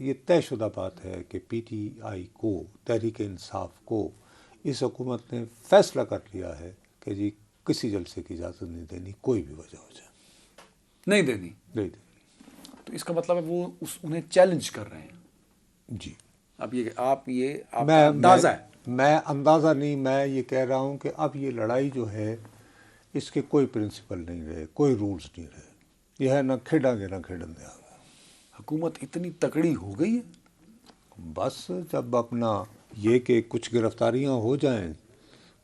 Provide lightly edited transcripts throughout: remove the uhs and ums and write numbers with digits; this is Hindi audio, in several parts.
ये तयशुदा बात है कि PTI को, तहरीक इंसाफ को, इस हुकूमत ने फैसला कर लिया है कि जी किसी जलसे की इजाज़त नहीं देनी, कोई भी वजह हो जाए, नहीं देनी। तो इसका मतलब है वो उन्हें चैलेंज कर रहे हैं जी। अब ये आपका अंदाजा है? मैं अंदाज़ा नहीं, मैं ये कह रहा हूँ कि अब ये लड़ाई जो है इसके कोई प्रिंसिपल नहीं रहे, कोई रूल्स नहीं रहे, यह है ना खेडांगे ना खेडन दिया। हुकूमत इतनी तकड़ी हो गई है, बस जब अपना ये कि कुछ गिरफ्तारियां हो जाएं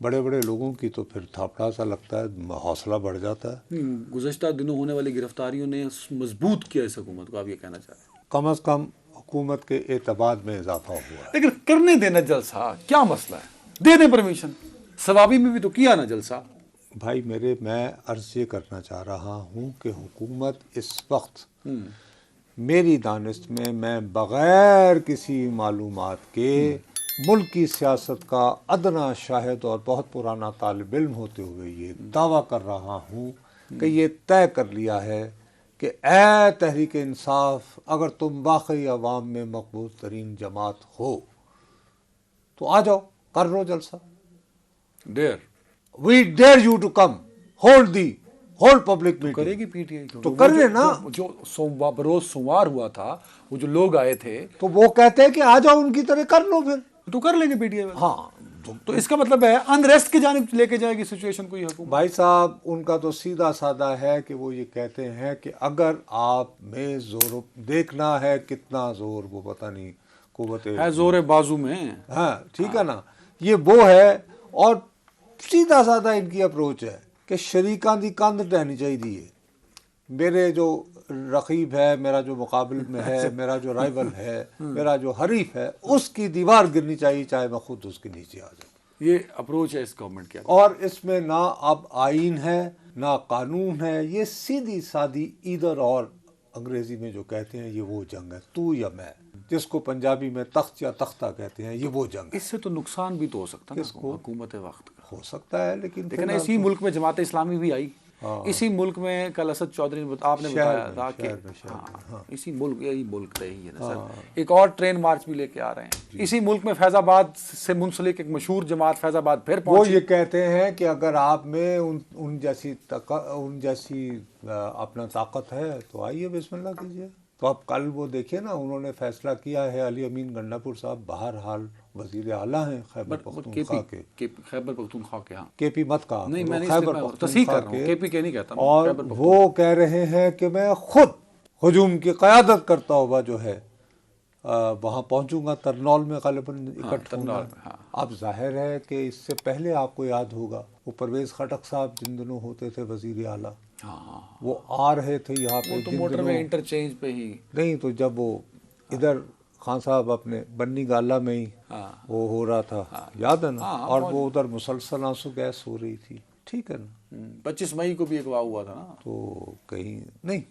बड़े बड़े लोगों की तो फिर थापड़ा सा लगता है, हौसला बढ़ जाता है। गुज़श्ता दिनों होने वाली गिरफ्तारियों ने मजबूत किया इस हुकूमत को, आप ये कहना चाह रहे हैं? कम अज़ कम हुकूमत के एतबार में इजाफा हुआ है। लेकिन करने देना जलसा, क्या मसला है? दे दें परमिशन, सवाबी में भी तो किया ना जलसा। भाई मेरे, मैं अर्ज ये करना चाह रहा हूँ कि हुकूमत इस वक्त मेरी दानिश में, मैं बग़ैर किसी मालूमात के मुल्क की सियासत का अदना शाहिद और बहुत पुराना तालिब इल्म होते हुए ये दावा कर रहा हूँ कि ये तय कर लिया है कि ए तहरीक इंसाफ, अगर तुम वाकई अवाम में मकबूल तरीन जमात हो तो आ जाओ, कर लो जलसा। Dare, we dare you to come, hold the whole public meeting. करेगी PTI तो कर रहे ना। जो सोमवार बरोज सोमवार हुआ था, वो जो लोग आए थे तो वो कहते हैं कि आ जाओ उनकी तरह कर लो, फिर तो कर लेंगे PTI। हाँ, तो इसका मतलब है अनरेस्ट की जानिब लेके जाएगी सिचुएशन को ये हुकूमत। भाई साहब, उनका तो सीधा साधा है कि वो ये कहते हैं कि अगर आप में जोर देखना है, कितना जोर, वो पता नहीं कुव्वत है जोर बाजू में। हाँ ठीक है ना, ये वो है। और सीधा साधा इनकी अप्रोच है कि शरीकां दी कंध ढहनी चाहिए। मेरे जो रकीब है, मेरा जो मुकाबिल में है, मेरा जो राइवल है, मेरा जो हरीफ है, उसकी दीवार गिरनी चाहिए, चाहे मैं खुद उसके नीचे आ जाऊं। ये अप्रोच है इस गवर्नमेंट की। और इसमें ना अब आइन है ना कानून है, ये सीधी सादी इधर और अंग्रेजी में जो कहते हैं ये वो जंग है, तू या मैं, जिसको पंजाबी में तख्त या तख्ता कहते हैं, ये वो जंग है। इससे तो नुकसान भी तो हो सकता है ना हुकूमत वक्त का। हो सकता है, लेकिन इसी मुल्क में जमात इस्लामी भी आई। इसी मुल्क में कल असद चौधरी ने आपने बताया था कि इसी मुल्क, यही मुल्क रही है ना सर, एक और ट्रेन मार्च भी लेके आ रहे हैं। इसी मुल्क में फैजाबाद से मुंसलिक एक मशहूर जमात फैजाबाद फिर पहुंची। वो ये कहते हैं कि अगर आप में उन जैसी अपना ताकत है तो आइए बिस्मिल्लाह कीजिए। तो अब कल वो देखिए ना, उन्होंने फैसला किया है, अली अमीन गंडापुर साहब बहरहाल वजीर आला हैं खैबर पख्तूनख्वा के। खैबर पख्तूनख्वा के, हाँ केपी मत कहा, नहीं मैं खैबर पख्तूनख्वा के, केपी के नहीं कहता। और वो कह रहे हैं कि मैं खुद हुजूम की क़यादत करता हुआ जो है वहाँ पहुँचूंगा, तरनौल में ग़ालिबन इकट्ठा होगा। अब जाहिर है कि इससे पहले आपको याद होगा वो परवेज़ खटक साहब जिन दिनों होते थे वजीर आला, वो आ रहे थे यहाँ पे, तो मोटरवे इंटरचेंज पे ही नहीं, तो जब वो इधर खान साहब अपने बन्नी गाला में ही वो हो रहा था, याद है ना, और वो उधर मुसलसल आंसू गैस हो रही थी, ठीक है ना। 25 मई को भी अगवा हुआ था ना, तो कहीं नहीं,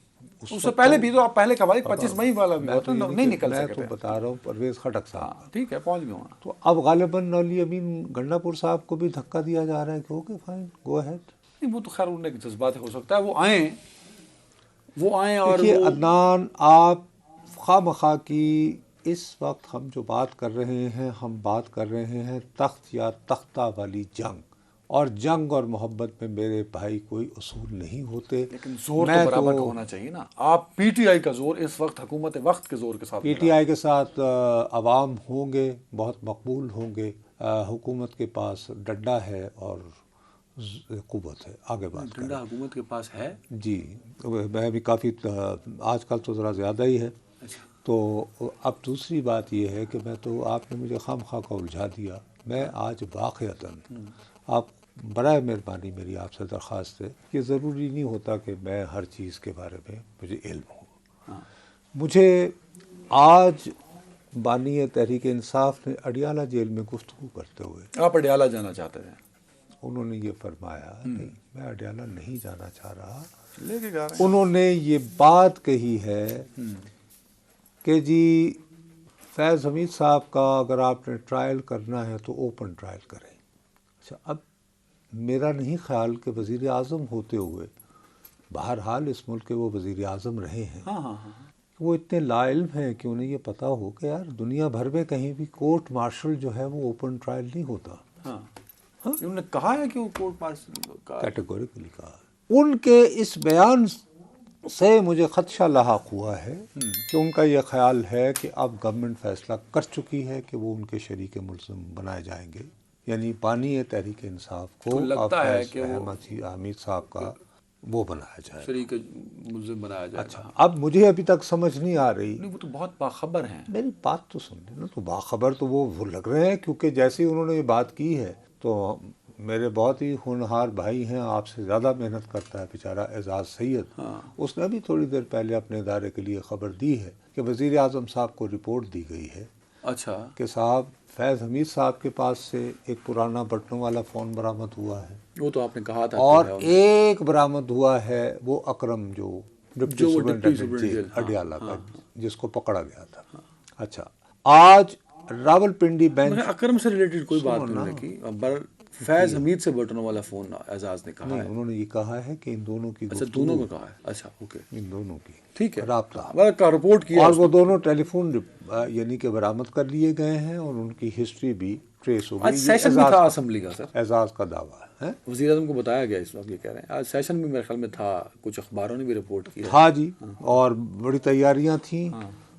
उससे पहले भी तो आप पहले कहा 25 मई वाला भी हुआ था, नहीं निकल सके। मैं तो बता रहा हूँ परवेज़ खटक साहब, ठीक है पहुँच गया। तो अब ग़ालिबन अली अमीन गंडापुर साहब को भी धक्का दिया जा रहा है कि ओके फाइन, गो अहेड। नहीं, वो तो खैर उनके जज्बात हो सकता है, वो आए और देखिए अदनान, आप खामखा की इस वक्त हम जो बात कर रहे हैं, हम बात कर रहे हैं तख्त या तख्ता वाली जंग, और जंग और मोहब्बत में मेरे भाई कोई उसूल नहीं होते। लेकिन जोर तो बराबर का होना चाहिए ना। आप PTI का जोर इस वक्त हुकूमत वक्त के जोर के साथ, PTI के साथ अवाम होंगे, बहुत मकबूल होंगे, हुकूमत के पास डंडा है और क़ुव्वत है, आगे बात करें। डंडा हुकूमत के पास है जी, मैं भी काफ़ी, आजकल तो ज़रा ज़्यादा ही है। तो अब दूसरी बात यह है कि मैं तो, आपने मुझे खामखा का उलझा दिया। मैं आज वाक़अतन, आप बराए मेहरबानी मेरी आपसे दरख्वास्त है कि ज़रूरी नहीं होता कि मैं हर चीज़ के बारे में मुझे इल्म हो। मुझे आज बानी तहरीक इंसाफ ने अडियाला जेल में गुफ्तगू करते हुए, आप अडियाला जाना चाहते थे, उन्होंने ये फरमाया, नहीं मैं अडियाला नहीं जाना चाह रहा, लेके जा रहे हैं। उन्होंने ये बात कही है कि जी फैज़ हमीद साहब का अगर आपने ट्रायल करना है तो ओपन ट्रायल करें। अच्छा, अब मेरा नहीं ख्याल कि वज़ीर आज़म होते हुए, बहरहाल इस मुल्क के वो वज़ीर आज़म रहे हैं, वो इतने लाइल्म हैं कि उन्हें ये पता हो कि यार दुनिया भर में कहीं भी कोर्ट मार्शल जो है वो ओपन ट्रायल नहीं होता। हाँ, उन्होंने कहा है कि वो कोर्ट मार्शल का कैटेगोरिकली कहा है। उनके इस बयान से मुझे खदशा लाहक हुआ है कि उनका यह ख्याल है कि अब गवर्नमेंट फैसला कर चुकी है कि वो उनके शरीक मुल्ज़िम बनाए जाएंगे, यानी बानी तहरीक इंसाफ को लगता है कि हामिद साहब का वो बनाया जाए, शरीक मुल्ज़िम बनाया जाए। अच्छा, अब मुझे अभी तक समझ नहीं आ रही। नहीं, वो तो बहुत बाखबर हैं। मेरी बात तो सुन लेना, तो बाखबर तो वो लग रहे हैं, क्योंकि जैसे ही उन्होंने ये बात की है तो मेरे बहुत ही होनहार भाई हैं, आपसे ज़्यादा मेहनत करता है बेचारा एजाज सैयद। हाँ। उसने अभी थोड़ी देर पहले अपने इदारे के लिए खबर दी है कि वज़ीर आज़म साहब को रिपोर्ट दी गई है, अच्छा, कि साहब फैज़ हमीद साहब के पास से एक पुराना बटनों वाला फ़ोन बरामद हुआ है, वो तो आपने कहा था, और एक बरामद हुआ है वो अकरम जो डिप्टी जो सुपरिटेंडेंट जेल हाँ, अडियाला का, हाँ, जिसको पकड़ा गया था। अच्छा, आज रावलपिंडी बेंच, अकरम से रिलेटेड कोई बात नहीं की, फैज हमीद से बटनों वाला फोन एजाज ने कहा है। उन्होंने ये कहा है कि इन दोनों की, अच्छा, दोनों का कहा है, अच्छा, ओके, इन दोनों की ठीक है, राब्ता का रिपोर्ट किया, और वो दोनों टेलीफोन यानी कि बरामद कर लिए गए हैं और उनकी हिस्ट्री भी ट्रेस हो गई। आज सेशन भी था असेंबली का सर, एजाज का दावा है, वज़ीर आज़म को बताया गया इस वक्त, ये कह रहे हैं आज सेशन भी मेरे ख्याल में था, कुछ अखबारों ने भी रिपोर्ट किया था जी, और बड़ी तैयारियां थी,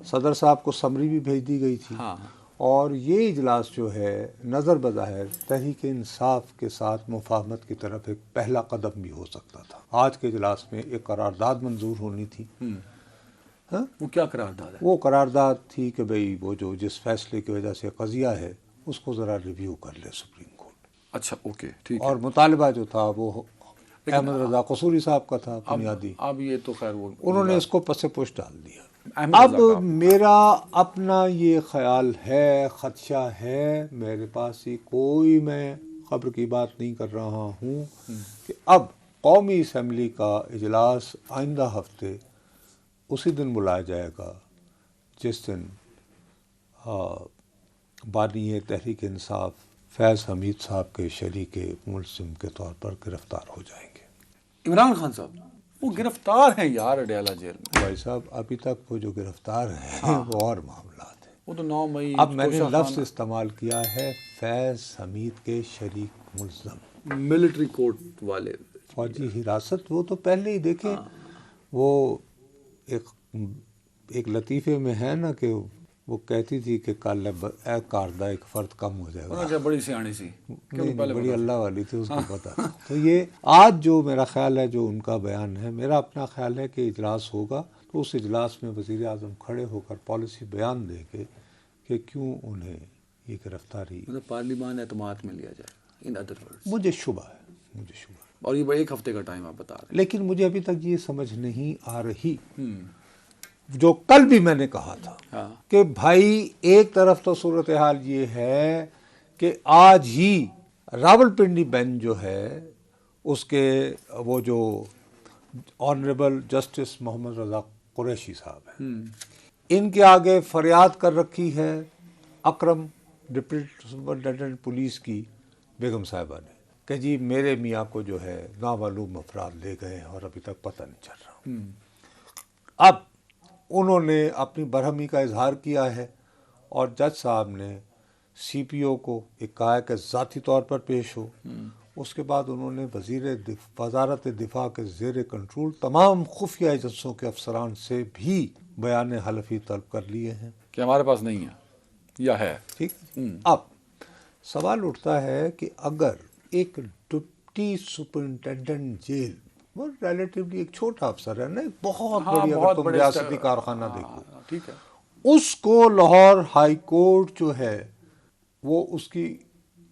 सदर साहब को समरी भी भेज दी गई थी। हाँ। और ये इजलास जो है नज़र बज़ाहिर तहरीक इंसाफ के साथ मुफाहमत की तरफ एक पहला कदम भी हो सकता था। आज के इजलास में एक करारदाद मंजूर होनी थी। हाँ? वो क्या करारदाद है? वो करारदाद थी कि भाई वो जो जिस फैसले की वजह से कज़िया है उसको ज़रा रिव्यू कर ले सुप्रीम कोर्ट। अच्छा, ओके, ठीक। और मुतालबा जो था वो अहमद रज़ा कसूरी साहब का था बुनियादी। अब ये तो खैर वो उन्होंने इसको पसे पुश डाल दिया। अब मेरा अपना ये ख्याल है, खदशा है, मेरे पास ही कोई, मैं खबर की बात नहीं कर रहा हूँ, कि अब कौमी असम्बली का इजलास आइंदा हफ्ते उसी दिन बुलाया जाएगा जिस दिन बानी तहरीक इंसाफ फैज़ हमीद साहब के शरीक मुल्ज़िम के तौर पर गिरफ्तार हो जाएंगे। इमरान खान साहब वो गिरफ्तार हैं यार अडियाला जेल में। भाई साहब अभी तक वो जो गिरफ्तार हैं वो और मामला है, वो तो 9 मई। अब मैंने लफ्ज़ इस्तेमाल किया है फैज़ हमीद के शरीक मुल्ज़िम, मिलिट्री कोर्ट वाले, फौजी हिरासत। वो तो पहले ही देखें, वो एक लतीफ़े में है ना कि वो कहती थी कि कल कारदा एक फ़र्द कम हो जाएगा। बड़ी सियाणी सी, नहीं, बड़ी अल्लाह वाली थी, उसको पता था। तो ये आज जो मेरा ख्याल है, जो उनका बयान है, मेरा अपना ख्याल है कि इजलास होगा तो उस इजलास में वज़ीर आज़म खड़े होकर पॉलिसी बयान देंगे कि क्यों उन्हें ये गिरफ्तारी, मतलब पार्लिमान एतमाद में लिया जाए, इन अदर वर्ड्स। मुझे शुबा है, मुझे शुबा है। और ये 1 हफ्ते का टाइम आप बता रहे हैं, लेकिन मुझे अभी तक ये समझ नहीं आ रही, जो कल भी मैंने कहा था, हाँ, कि भाई एक तरफ तो सूरत हाल ये है कि आज ही रावलपिंडी बेंच जो है उसके वो जो ऑनरेबल जस्टिस मोहम्मद रज़ा कुरैशी साहब हैं, इनके आगे फरियाद कर रखी है अकरम डिप्टी सुपरिटेंडेंट पुलिस की बेगम साहिबा ने कि जी मेरे मियाँ को जो है नामालूम अफराद ले गए और अभी तक पता नहीं चल रहा। अब उन्होंने अपनी बरहमी का इजहार किया है और जज साहब ने सीपीओ को एक कहा है कि ज़ाती तौर पर पेश हो। उसके बाद उन्होंने वज़ारत दिफा के ज़ेर कंट्रोल तमाम खुफिया एजेंसियों के अफसरान से भी बयान हलफी तलब कर लिए हैं कि हमारे पास नहीं है या है। ठीक। अब सवाल उठता है कि अगर एक डिप्टी सुपरिटेंडेंट जेल, वो रिलेटिवली एक छोटा अफसर है ना, एक बहुत बड़ी, अगर तुम रियासती कारखाना देखो, ठीक है, उसको लाहौर हाई कोर्ट जो है वो उसकी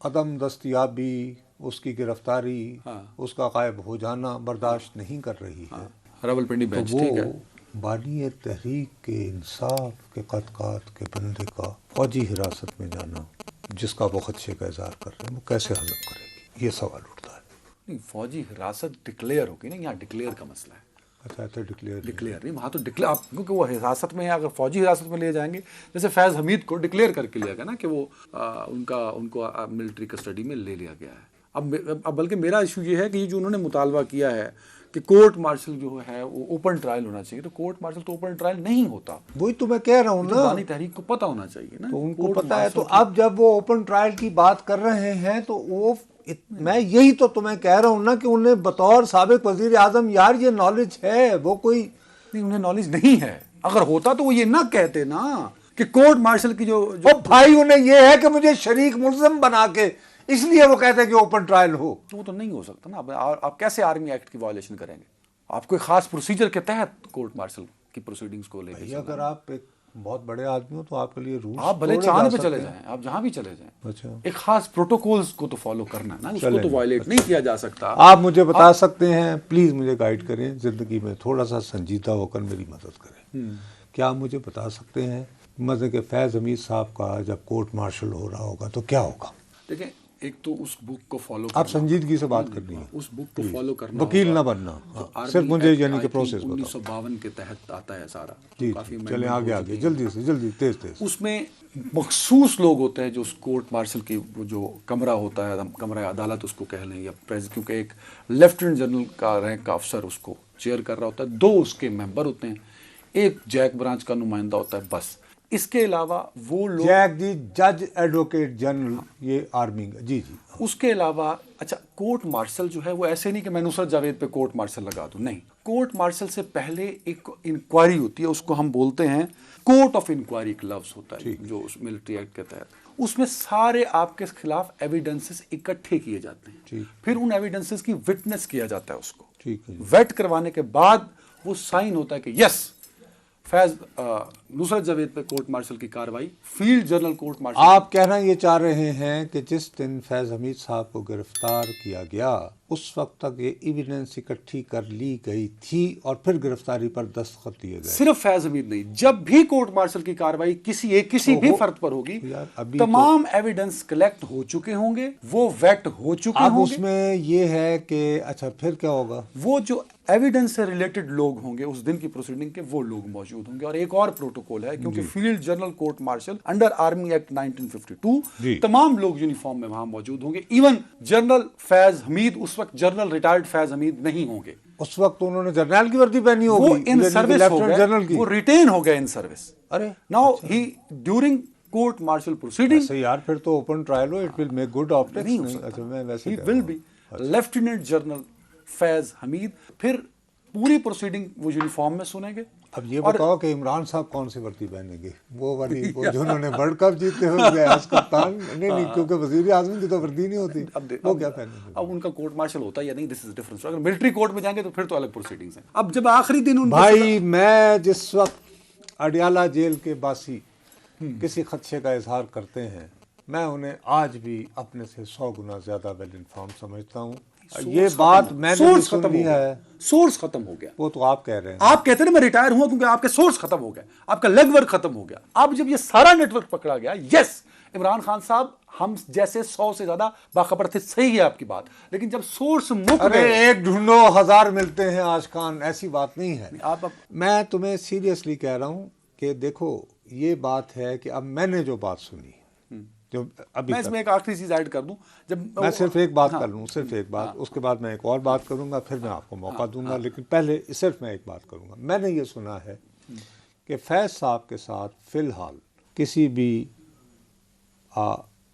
अदम दस्तयाबी, उसकी गिरफ्तारी, उसका गायब हो जाना बर्दाश्त नहीं कर रही है। रावलपिंडी बेंच, तो ठीक है, बानी तहरीक के इंसाफ के कदकात के बंदे का फौजी हिरासत में जाना, जिसका वो खदशे का इजहार कर रहे हैं, वो कैसे हजम करेगी, ये सवाल उठता है। नहीं, फौजी हिरासत डिक्लेयर होगी ना, यहाँ डिक्लेयर का मसला है। अच्छा, तो डिक्लेयर नहीं, वहाँ तो डिक्लेयर, आप क्योंकि वो हिरासत में है, अगर फौजी हिरासत में ले जाएंगे, जैसे फैज़ हमीद को डिक्लेयर करके लिया गया ना कि वो उनको मिलिट्री कस्टडी में ले लिया गया है। अब बल्कि मेरा इशू ये है कि ये जो उन्होंने मुतालबा किया है कि कोर्ट मार्शल जो है वो ओपन ट्रायल होना चाहिए, तो कोर्ट मार्शल तो ओपन ट्रायल नहीं होता। वही तो मैं कह रहा हूँ ना, बानी तहरीक को पता होना चाहिए ना, तो उनको पता है। तो अब जब वो ओपन ट्रायल की बात कर रहे हैं तो वो मैं यही तो तुम्हें कह रहा हूँ ना कि उन्हें बतौर साबिक वजीर आजम यार ये नॉलेज है, वो कोई नहीं, उन्हें नॉलेज नहीं है। अगर होता तो वो ये ना कहते ना कि कोर्ट मार्शल की जो भाई उन्हें ये है कि मुझे शरीक मुल्ज़िम बना के, इसलिए वो कहते हैं कि ओपन ट्रायल हो। वो तो नहीं हो सकता ना। आप कैसे आर्मी एक्ट की वायलेशन करेंगे? आप कोई खास प्रोसीजर के तहत कोर्ट मार्शल की प्रोसीडिंग्स को लेकर, अगर आप एक बहुत बड़े आदमी हो तो आपके लिए रूल्स, आप भले चांद पे चले जाएं, आप जहां भी चले जाएं, अच्छा, एक खास प्रोटोकॉल्स को तो फॉलो करना है ना, उसको तो वायलेट नहीं किया जा सकता। आप मुझे बता सकते हैं, प्लीज मुझे गाइड करें, जिंदगी में थोड़ा सा संजीदा होकर मेरी मदद करें। क्या आप मुझे बता सकते हैं मतलब कि फैज हमीद साहब का जब कोर्ट मार्शल हो रहा होगा तो क्या होगा? देखिए, एक तो उस बुक को फॉलो, आप संजीदगी से बात करनी है, उस बुक को फॉलो करना, वकील ना बनना। हाँ, सिर्फ मुझे यानी कि प्रोसेस बताओ। 1952 के तहत आता है सारा, जी, चलें आगे आगे, जल्दी से जल्दी, तेज तेज। उसमें मखसूस लोग होते हैं जो उस कोर्ट मार्शल की वो जो कमरा होता है, कमरा अदालत उसको कह लें या प्रेस, क्योंकि एक लेफ्टिनेंट जनरल का रैंक का अफसर उसको चेयर कर रहा होता है, 2 उसके मेंबर होते हैं, एक जैक ब्रांच का नुमाइंदा होता है, बस। इसके अलावा वो लोग, जैक जी जज एडवोकेट जनरल, ये आर्मी का, जी जी। उसके अलावा अच्छा, कोर्ट मार्शल जो है वो ऐसे नहीं कि मैं नुसरत जावेद पे कोर्ट मार्शल लगा दूं, नहीं। कोर्ट मार्शल से पहले एक इंक्वायरी होती है, उसको हम बोलते हैं कोर्ट ऑफ इंक्वायरी, एक लफ्ज होता है जो उस मिलिट्री एक्ट के तहत, उसमें सारे आपके खिलाफ एविडेंसेस इकट्ठे किए जाते हैं, फिर उन एविडेंसेस की विटनेस किया जाता है, उसको ठीक है, वेट करवाने के बाद वो साइन होता है कि यस फैज नुसरत जावेद पे कोर्ट मार्शल की कार्रवाई, फील्ड जनरल कोर्ट मार्शल। आप कहना ये चाह रहे हैं कि जिस दिन फैज हमीद साहब को गिरफ्तार किया गया उस वक्त तक ये एविडेंस इकट्ठी कर ली गई थी और फिर गिरफ्तारी पर दस्तखत दिए गए? सिर्फ फैज हमीद नहीं, जब भी कोर्ट मार्शल की कार्रवाई किसी भी फर्द पर होगी, तमाम एविडेंस कलेक्ट हो चुके होंगे, वो वेट हो चुके होंगे। उसमें ये है कि अच्छा फिर क्या होगा, वो जो एविडेंस से रिलेटेड लोग होंगे उस दिन की प्रोसीडिंग के, वो लोग मौजूद होंगे। और एक और प्रोटोकॉल है, क्योंकि field general court martial under army act 1952 तमाम लोग यूनिफॉर्म में वहां मौजूद होंगे। इवन जनरल फैज हमीद उस वक्त जनरल रिटायर्ड फैज हमीद नहीं होंगे, उस वक्त उन्होंने जर्नल की वर्दी पहनी होगी, वो इन सर्विस हो गए, वो रिटेन हो गए इन सर्विस। अरे now he during court martial proceeding, सही यार, फिर तो ओपन ट्रायल हो, it will make good optics. नहीं, अच्छा मैं वैसे ही will be lieutenant general Faiz Hameed, फिर पूरी प्रोसीडिंग वो यूनिफॉर्म में सुनेंगे। अब ये बताओ कि इमरान साहब कौन सी वर्दी पहनेंगे? वो वाली वो जो उन्होंने वर्ल्ड कप जीते हुए कप्तान? नहीं, क्योंकि वजीर आजम की तो वर्दी नहीं होती, वो क्या पहनेंगे? अब उनका कोर्ट मार्शल होता है या नहीं, दिस इज डिफरेंट। अगर मिलिट्री कोर्ट में जाएंगे तो फिर तो अलग प्रोसीडिंग्स हैं। अब जब आखिरी दिन भाई, मैं जिस वक्त अडियाला जेल के बासी किसी खदशे का इजहार करते हैं, मैं उन्हें आज भी अपने से 100 गुना ज्यादा वेल इन्फॉर्म समझता हूँ। ये बात मैंने भी सुन ली है। सोर्स खत्म हो गया, वो तो आप कह रहे हैं। आप कहते हैं मैं रिटायर हुआ क्योंकि आपके सोर्स खत्म हो गए, आपका लेगवर्क खत्म हो गया। अब जब ये सारा नेटवर्क पकड़ा गया, यस इमरान खान साहब हम जैसे 100 से ज्यादा बाखबर थे, सही है आपकी बात, लेकिन जब सोर्स मुक गए, एक ढूंढो 1000 मिलते हैं आशिकान, ऐसी बात नहीं है। मैं तुम्हें सीरियसली कह रहा हूं कि देखो, ये बात है कि अब मैंने जो बात सुनी, जो अभी मैं इसमें एक आखिरी चीज ऐड कर दूं, जब मैं सिर्फ एक बात कर लूं, सिर्फ एक बात, उसके बाद मैं एक और बात करूंगा, फिर मैं आपको मौका दूंगा, लेकिन पहले सिर्फ मैं एक बात करूंगा। मैंने ये सुना है कि फैज साहब के साथ फिलहाल किसी भी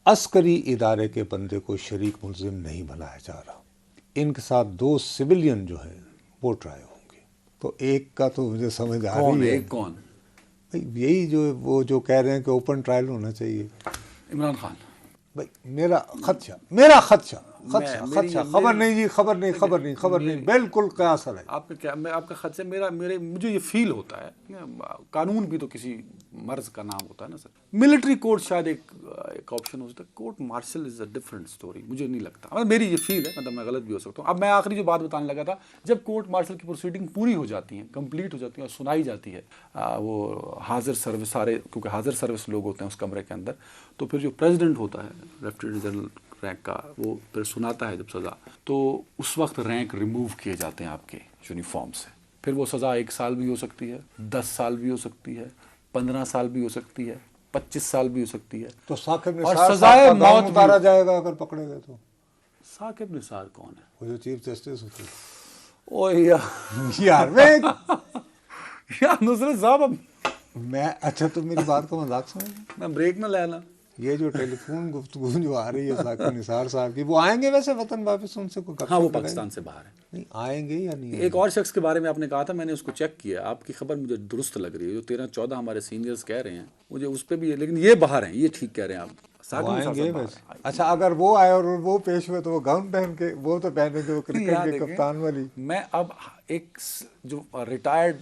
अस्करी इदारे के बंदे को शरीक मुल्जिम नहीं बनाया जा रहा। इनके साथ 2 सिविलियन जो है वो ट्राई होंगे। तो एक का तो मुझे समझ आ रही है, कौन? यही जो वो जो कह रहे हैं कि ओपन ट्रायल होना चाहिए, इमरान खान। भाई मेरा खदशा खबर नहीं जी, खबर नहीं, बिल्कुल कयासल है आपका। क्या मैं आपका खदशा, मुझे ये फील होता है, कानून भी तो किसी मर्ज का नाम होता है ना सर। मिलिट्री कोर्ट शायद एक ऑप्शन हो सकता है, court martial is a different story, मुझे नहीं लगता, मतलब मेरी ये फील है, मतलब मैं गलत भी हो सकता हूँ। अब मैं आखिरी जो बात बताने लगा था, जब कोर्ट मार्शल की प्रोसीडिंग पूरी हो जाती है, कंप्लीट हो जाती है और सुनाई जाती है, वो हाजिर सर्विस सारे, क्योंकि हाजिर सर्विस लोग होते हैं उस कमरे के अंदर, तो फिर जो प्रेसिडेंट होता है लेफ्टिनेंट जनरल रैंक का, वो फिर सुनाता है जब सज़ा, तो उस वक्त रैंक रिमूव किए जाते हैं आपके यूनिफॉर्म से। फिर वो सज़ा 1 साल भी हो सकती है, 10 साल भी हो सकती है, 15 साल भी हो सकती है, 25 साल भी हो सकती है। तो साकिब निसार और सजाए मौत उतारा जाएगा अगर पकड़े गए तो? साकिब निसार कौन है? वो जो चीफ जस्टिस होते हैं। ओ यार मैं यार नुसरत साहब अब मैं अच्छा तुम मेरी बात को मजाक समझ, मैं ब्रेक ना लेना। ये जो टेलीफोन गुफ्तगू जो आ रही है साकिब निसार साहब की, वो आएंगे वैसे वतन वापस, उनसे कोई गपशप हाँ वो लगाएंगे? पाकिस्तान से बाहर है। नहीं आएंगे या नहीं एक और शख्स के बारे में आपने कहा था, मैंने उसको चेक किया, आपकी खबर मुझे दुरुस्त लग रही है, जो 13-14 हमारे सीनियर्स कह रहे हैं मुझे उस पर भी है, लेकिन ये बाहर हैं, ये ठीक कह रहे हैं आप। वो आएंगे वैसे। अच्छा अगर वो आए और वो पेश हुए तो वो गाउन पहन के, वो तो पहनेंगे वो क्रिकेट के कप्तान वाली। मैं अब एक जो रिटायर्ड